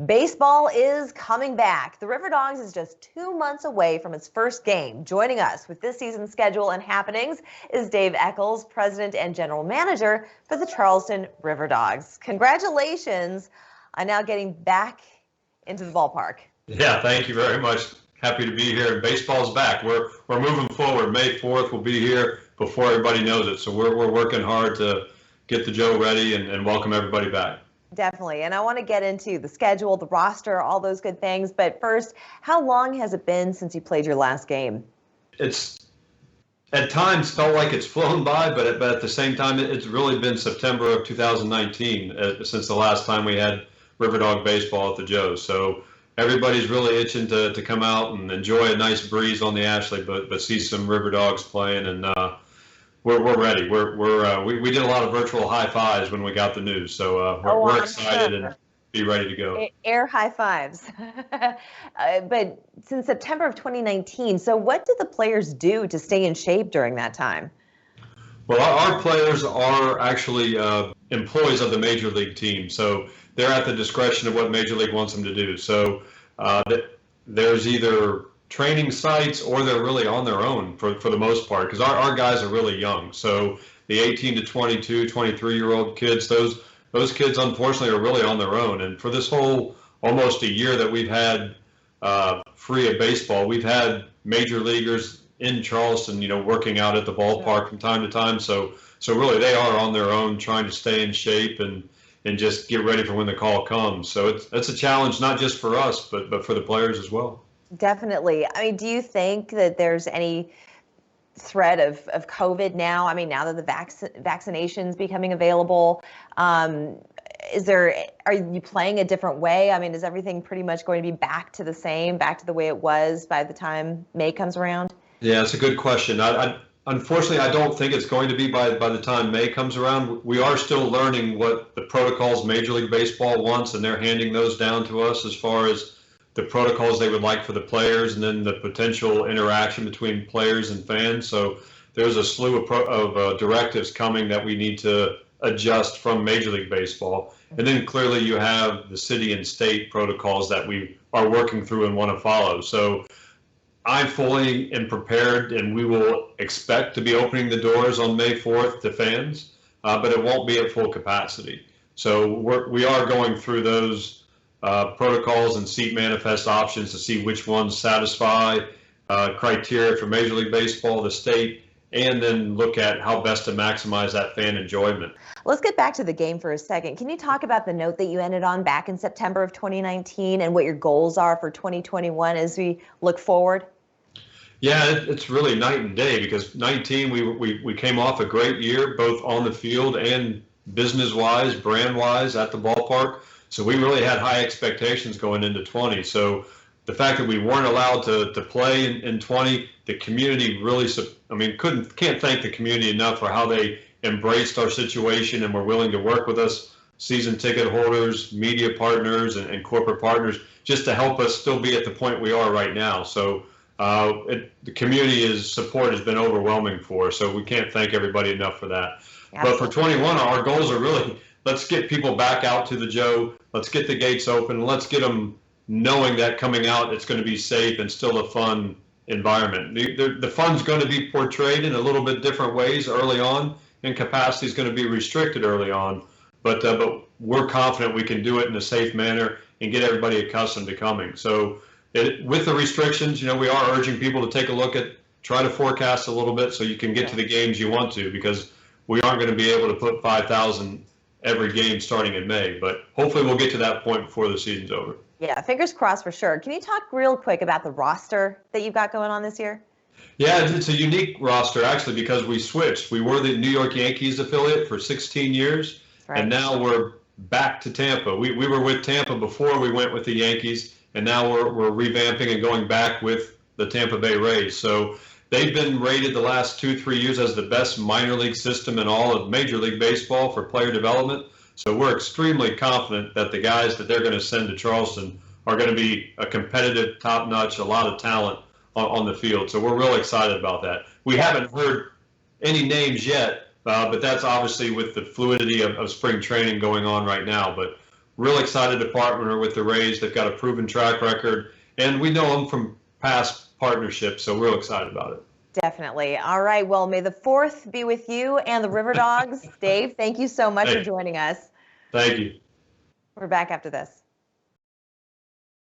Baseball is coming back. The RiverDogs is just 2 months away from its first game. Joining us with this season's schedule and happenings is Dave Echols, President and General Manager for the Charleston RiverDogs. Congratulations on now getting back into the ballpark. Yeah, thank you very much. Happy to be here. Baseball's back. We're moving forward. May 4th will be here before everybody knows it. So we're working hard to get the Joe ready and welcome everybody back. Definitely. And I want to get into the schedule, the roster, all those good things. But first, how long has it been since you played your last game? It's at times felt like it's flown by, but at the same time, it's really been September of 2019 since the last time we had RiverDog baseball at the Joe. So everybody's really itching to come out and enjoy a nice breeze on the Ashley, but see some RiverDogs playing, and we're ready. We did a lot of virtual high fives when we got the news, so we're excited and be ready to go. Air high fives. But since September of 2019, so what did the players do to stay in shape during that time? Well, our players are actually employees of the Major League team, so they're at the discretion of what Major League wants them to do. So there's either training sites or they're really on their own for the most part, because our guys are really young. So the 18 to 22, 23-year-old kids, those kids unfortunately are really on their own. And for this whole almost a year that we've had free of baseball, we've had major leaguers in Charleston, working out at the ballpark from time to time. So really they are on their own trying to stay in shape and just get ready for when the call comes. So it's a challenge, not just for us, but for the players as well. Definitely. I mean, do you think that there's any threat of COVID now? I mean, now that the vaccination's becoming available, are you playing a different way? I mean, is everything pretty much going to be back to the way it was by the time May comes around? Yeah, it's a good question. Unfortunately, I don't think it's going to be by the time May comes around. We are still learning what the protocols Major League Baseball wants, and they're handing those down to us as far as the protocols they would like for the players, and then the potential interaction between players and fans. So there's a slew of directives coming that we need to adjust from Major League Baseball. And then clearly you have the city and state protocols that we are working through and want to follow. So I'm fully prepared, and we will expect to be opening the doors on May 4th to fans, but it won't be at full capacity. So we are going through those protocols and seat manifest options to see which ones satisfy criteria for Major League Baseball, the state, and then look at how best to maximize that fan enjoyment. Let's get back to the game for a second. Can you talk about the note that you ended on back in September of 2019 and what your goals are for 2021 as we look forward? Yeah, it's really night and day, because 19 we came off a great year, both on the field and business-wise, brand-wise at the ballpark. So we really had high expectations going into 20. So the fact that we weren't allowed to play in 20, the community really, can't thank the community enough for how they embraced our situation and were willing to work with us, season ticket holders, media partners, and corporate partners, just to help us still be at the point we are right now. So the community's support has been overwhelming for us, so we can't thank everybody enough for that. Absolutely. But for 21, our goals are really, let's get people back out to the Joe. Let's get the gates open. Let's get them knowing that coming out, it's going to be safe and still a fun environment. The fun's going to be portrayed in a little bit different ways early on, and capacity is going to be restricted early on. But we're confident we can do it in a safe manner and get everybody accustomed to coming. So with the restrictions, we are urging people to take a look at, try to forecast a little bit so you can get to the games you want to, because we aren't going to be able to put 5,000 every game starting in May, but hopefully we'll get to that point before the season's over. Yeah, fingers crossed for sure. Can you talk real quick about the roster that you've got going on this year? Yeah, it's a unique roster actually, because we switched. We were the New York Yankees affiliate for 16 years, right, and now we're back to Tampa. We were with Tampa before we went with the Yankees, and now we're revamping and going back with the Tampa Bay Rays. So they've been rated the last 2-3 years as the best minor league system in all of Major League Baseball for player development. So we're extremely confident that the guys that they're going to send to Charleston are going to be a competitive, top-notch, a lot of talent on the field. So we're real excited about that. We haven't heard any names yet, but that's obviously with the fluidity of spring training going on right now. But real excited to partner with the Rays. They've got a proven track record, and we know them from past partnerships, so we're real excited about it. Definitely. All right. Well, may the 4th be with you and the RiverDogs. Dave, thank you so much for joining us. Thank you. We're back after this.